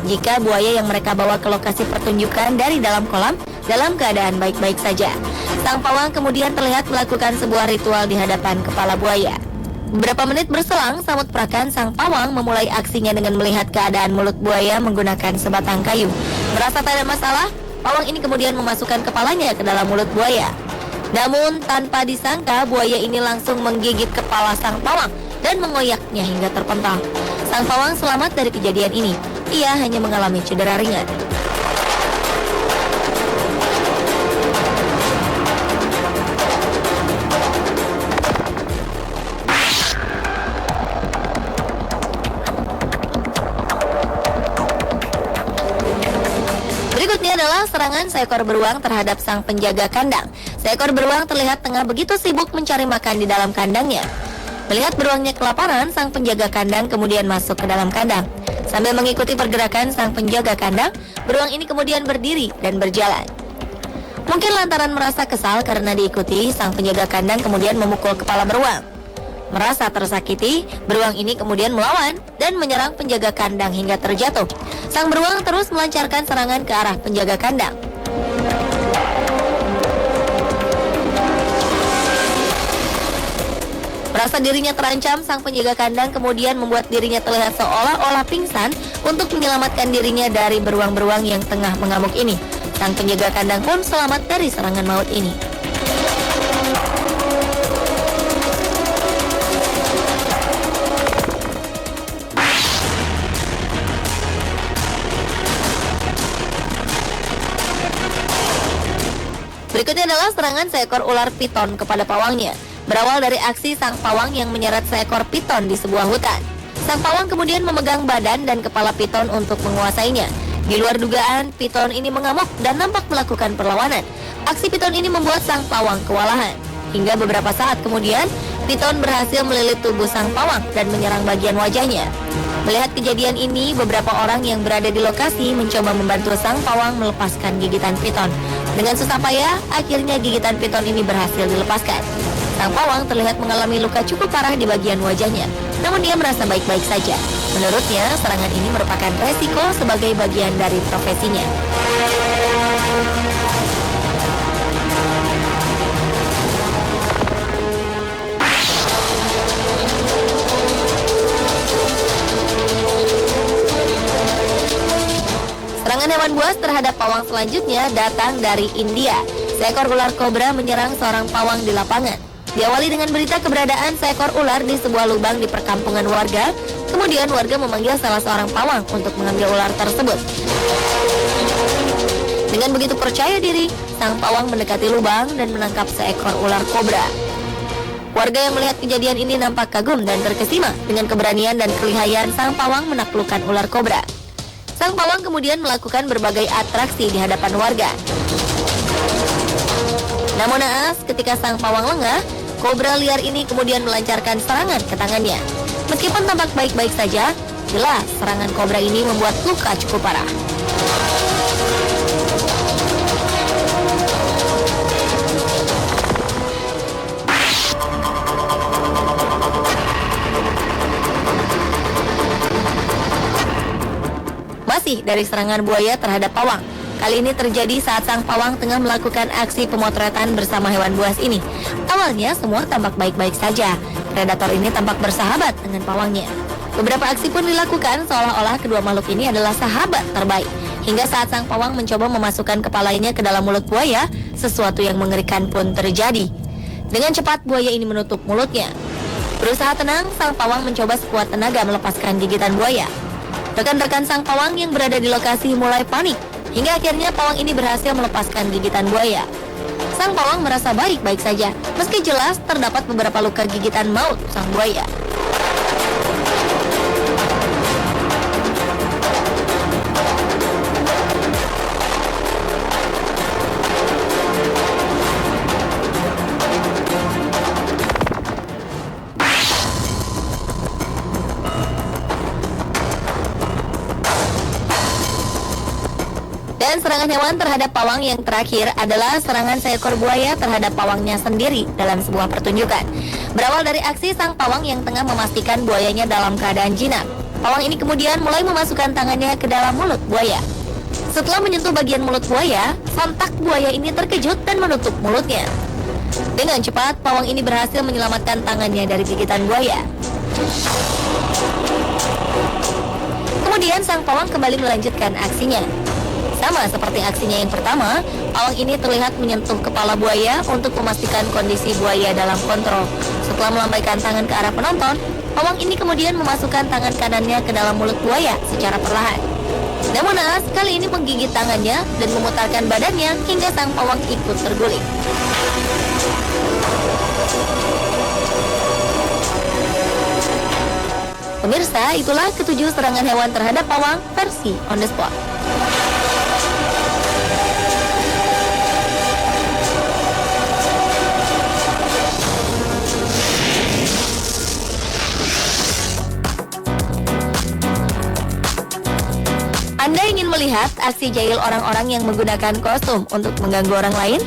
jika buaya yang mereka bawa ke lokasi pertunjukan dari dalam kolam dalam keadaan baik-baik saja. Sang pawang kemudian terlihat melakukan sebuah ritual di hadapan kepala buaya. Beberapa menit berselang, samut prakan sang pawang memulai aksinya dengan melihat keadaan mulut buaya menggunakan sebatang kayu. Merasa tak ada masalah, pawang ini kemudian memasukkan kepalanya ke dalam mulut buaya. Namun tanpa disangka, buaya ini langsung menggigit kepala sang pawang dan mengoyaknya hingga terpental. Sang pawang selamat dari kejadian ini. Ia hanya mengalami cedera ringan. Berikutnya adalah serangan seekor beruang terhadap sang penjaga kandang. Seekor beruang terlihat tengah begitu sibuk mencari makan di dalam kandangnya. Melihat beruangnya kelaparan, sang penjaga kandang kemudian masuk ke dalam kandang. Sambil mengikuti pergerakan sang penjaga kandang, beruang ini kemudian berdiri dan berjalan. Mungkin lantaran merasa kesal karena diikuti, sang penjaga kandang kemudian memukul kepala beruang. Merasa tersakiti, beruang ini kemudian melawan dan menyerang penjaga kandang hingga terjatuh. Sang beruang terus melancarkan serangan ke arah penjaga kandang. Merasa dirinya terancam, sang penjaga kandang kemudian membuat dirinya terlihat seolah-olah pingsan untuk menyelamatkan dirinya dari beruang-beruang yang tengah mengamuk ini. Sang penjaga kandang pun selamat dari serangan maut ini. Berikutnya adalah serangan seekor ular piton kepada pawangnya. Berawal dari aksi sang pawang yang menyeret seekor piton di sebuah hutan. Sang pawang kemudian memegang badan dan kepala piton untuk menguasainya. Di luar dugaan, piton ini mengamuk dan nampak melakukan perlawanan. Aksi piton ini membuat sang pawang kewalahan. Hingga beberapa saat kemudian, piton berhasil melilit tubuh sang pawang dan menyerang bagian wajahnya. Melihat kejadian ini, beberapa orang yang berada di lokasi mencoba membantu sang pawang melepaskan gigitan piton. Dengan susah payah, akhirnya gigitan piton ini berhasil dilepaskan. Sang pawang terlihat mengalami luka cukup parah di bagian wajahnya, namun dia merasa baik-baik saja. Menurutnya, serangan ini merupakan resiko sebagai bagian dari profesinya. Serangan hewan buas terhadap pawang selanjutnya datang dari India. Seekor ular kobra menyerang seorang pawang di lapangan. Diawali dengan berita keberadaan seekor ular di sebuah lubang di perkampungan warga. Kemudian warga memanggil salah seorang pawang untuk mengambil ular tersebut. Dengan begitu percaya diri, sang pawang mendekati lubang dan menangkap seekor ular kobra. Warga yang melihat kejadian ini nampak kagum dan terkesima dengan keberanian dan kelihayan sang pawang menaklukkan ular kobra. Sang pawang kemudian melakukan berbagai atraksi di hadapan warga. Namun naas, ketika sang pawang lengah, kobra liar ini kemudian melancarkan serangan ke tangannya. Meskipun tampak baik-baik saja, jelas serangan kobra ini membuat luka cukup parah. Masih dari serangan buaya terhadap pawang. Kali ini terjadi saat sang pawang tengah melakukan aksi pemotretan bersama hewan buas ini. Awalnya semua tampak baik-baik saja. Predator ini tampak bersahabat dengan pawangnya. Beberapa aksi pun dilakukan seolah-olah kedua makhluk ini adalah sahabat terbaik. Hingga saat sang pawang mencoba memasukkan kepalanya ke dalam mulut buaya, sesuatu yang mengerikan pun terjadi. Dengan cepat buaya ini menutup mulutnya. Berusaha tenang, sang pawang mencoba sekuat tenaga melepaskan gigitan buaya. Rekan-rekan sang pawang yang berada di lokasi mulai panik. Hingga akhirnya pawang ini berhasil melepaskan gigitan buaya. Sang pawang merasa baik-baik saja, meski jelas terdapat beberapa luka gigitan maut sang buaya. Dan serangan hewan terhadap pawang yang terakhir adalah serangan seekor buaya terhadap pawangnya sendiri dalam sebuah pertunjukan. Berawal dari aksi sang pawang yang tengah memastikan buayanya dalam keadaan jinak. Pawang ini kemudian mulai memasukkan tangannya ke dalam mulut buaya. Setelah menyentuh bagian mulut buaya, sontak buaya ini terkejut dan menutup mulutnya. Dengan cepat, pawang ini berhasil menyelamatkan tangannya dari gigitan buaya. Kemudian sang pawang kembali melanjutkan aksinya. Sama seperti aksinya yang pertama, pawang ini terlihat menyentuh kepala buaya untuk memastikan kondisi buaya dalam kontrol. Setelah melambaikan tangan ke arah penonton, pawang ini kemudian memasukkan tangan kanannya ke dalam mulut buaya secara perlahan. Namun naas, kali ini menggigit tangannya dan memutarkan badannya hingga sang pawang ikut terguling. Pemirsa, itulah ketujuh serangan hewan terhadap pawang versi on the spot. Anda ingin melihat aksi jahil orang-orang yang menggunakan kostum untuk mengganggu orang lain?